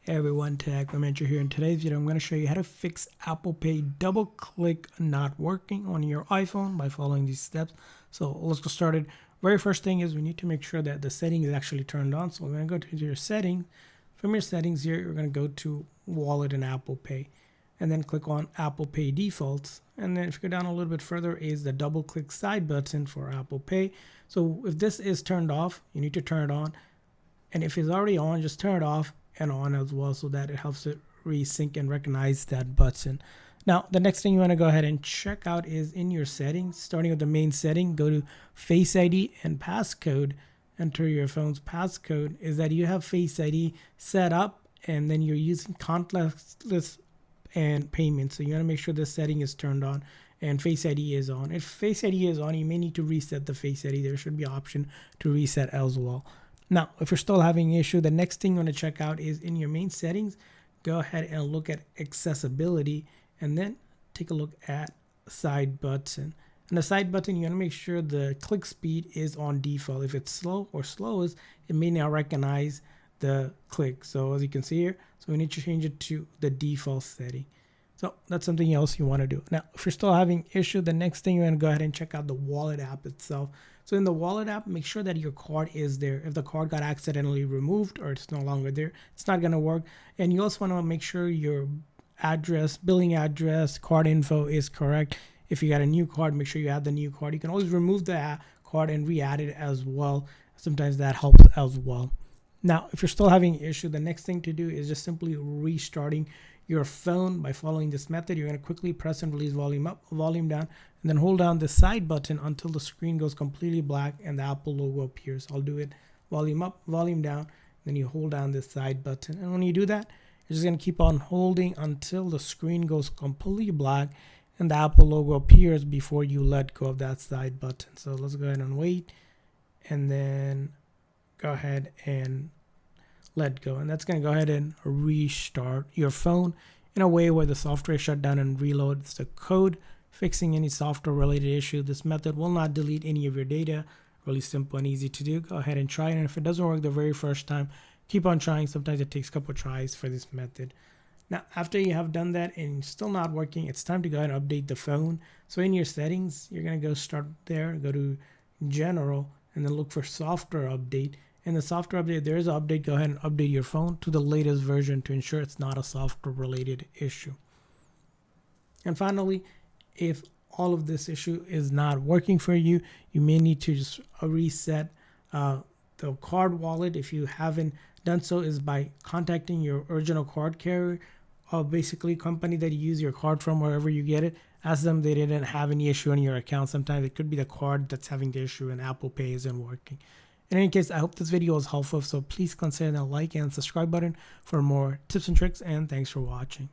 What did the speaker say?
Hey everyone, Tech Manager here. In today's video, I'm going to show you how to fix Apple Pay double click not working on your iPhone by following these steps. So let's get started. Very first thing is we need to make sure that the setting is actually turned on. So we're going to go to your settings. From your settings here, you're going to go to Wallet and Apple Pay, and then click on Apple Pay defaults. And then if you go down a little bit further is the double click side button for Apple Pay. So if this is turned off, you need to turn it on. And if it's already on, just turn it off and on as well, so that it helps it resync and recognize that button. Now, the next thing you want to go ahead and check out is in your settings, starting with the main setting, go to Face ID and passcode. Enter your phone's passcode. Is that you have Face ID set up and then you're using contactless and payment. So you want to make sure this setting is turned on and Face ID is on. If Face ID is on, you may need to reset the Face ID. There should be an option to reset as well. Now, if you're still having an issue, the next thing you want to check out is in your main settings, go ahead and look at accessibility and then take a look at side button. And the side button, you want to make sure the click speed is on default. If it's slow or slowest, it may not recognize the click. So as you can see here, so we need to change it to the default setting. So that's something else you want to do. Now, if you're still having issue, the next thing you want to go ahead and check out the wallet app itself. So in the wallet app, make sure that your card is there. If the card got accidentally removed or it's no longer there, it's not going to work. And you also want to make sure your address, billing address, card info is correct. If you got a new card, make sure you add the new card. You can always remove the card and re-add it as well. Sometimes that helps as well. Now, if you're still having an issue, the next thing to do is just simply restarting your phone by following this method. You're going to quickly press and release volume up, volume down, and then hold down the side button until the screen goes completely black and the Apple logo appears. I'll do it volume up, volume down, then you hold down the side button. And when you do that, you're just going to keep on holding until the screen goes completely black and the Apple logo appears before you let go of that side button. So let's go ahead and wait and then go ahead and let go. And that's going to go ahead and restart your phone in a way where the software shut down and reloads the code, fixing any software related issue. This method will not delete any of your data. Really simple and easy to do. Go ahead and try it. And if it doesn't work the very first time, keep on trying. Sometimes it takes a couple tries for this method. Now, after you have done that and it's still not working, it's time to go ahead and update the phone. So in your settings, you're going to go start there, go to General, and then look for Software Update. In the software update, there is an update. Go ahead and update your phone to the latest version to ensure it's not a software related issue. And finally, if all of this issue is not working for you, you may need to just reset the card wallet. If you haven't done so, is by contacting your original card carrier or basically company that you use your card from, wherever you get it. Ask them they didn't have any issue on your account. Sometimes it could be the card that's having the issue and Apple Pay isn't working. In any case, I hope this video was helpful, so please consider the like and subscribe button for more tips and tricks, and thanks for watching.